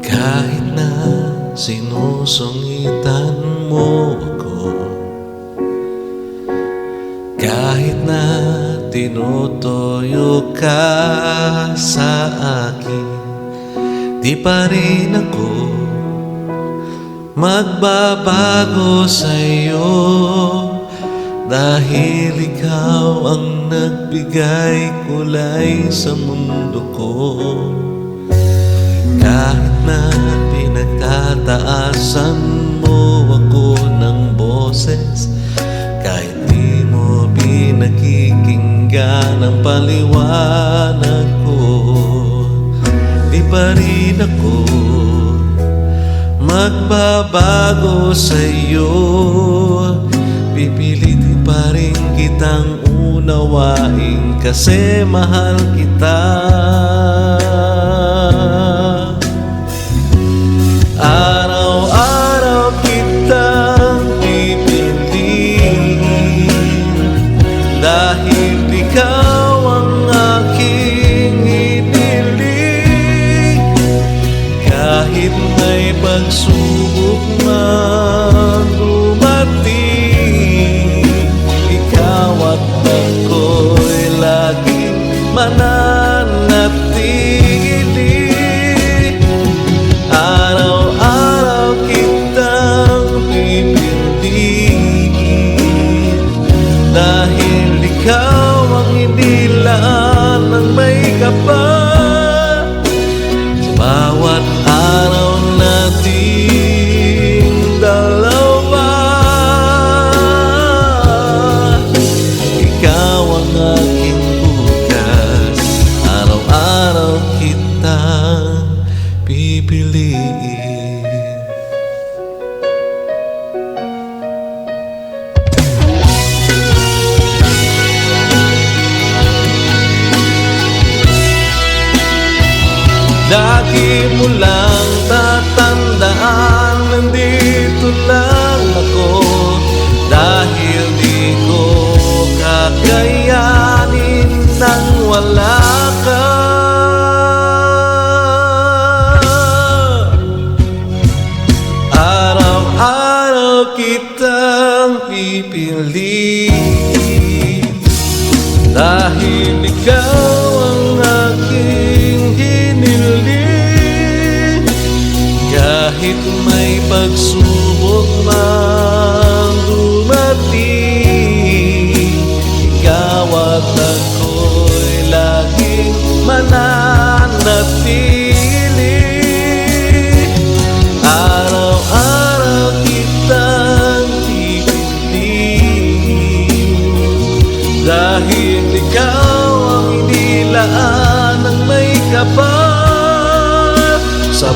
Kahit na sinusungitan mo ako, kahit na tinutuyo ka sa akin, di pa rin ako magbabago sa'yo. Dahil ikaw ang nagbigay kulay sa mundo ko. Kahit na pinagtataasan mo ako ng boses, kahit di mo pinakikinggan ang paliwanag ko, di pa rin ako magbabago sa'yo. Pipilitin pa rin kitang unawain kasi mahal kita. Araw-araw kitang pipiliin dahil ikaw ang aking iniling. Kahit may pagsubok man dumating, ikaw at ako'y laging mananatili. Araw-araw kitang pipiliin dahil ikaw ang inilaan ng may kapal. Sa bawat araw nating dalawa, ikaw ang aking bukas. Araw-araw kitang pipiliin. Lagi mo lang tatandaan, nandito lang ako dahil di ko kakayanin nang wala ka. Araw-araw kitang pipiliin dahil ikaw ang aking hiniling. Kahit may pagsubok man dumating, ikaw at ako'y laging mananatili. Araw-araw kitang pipiliin dahil ikaw ang inilaan ng may kapal. Sa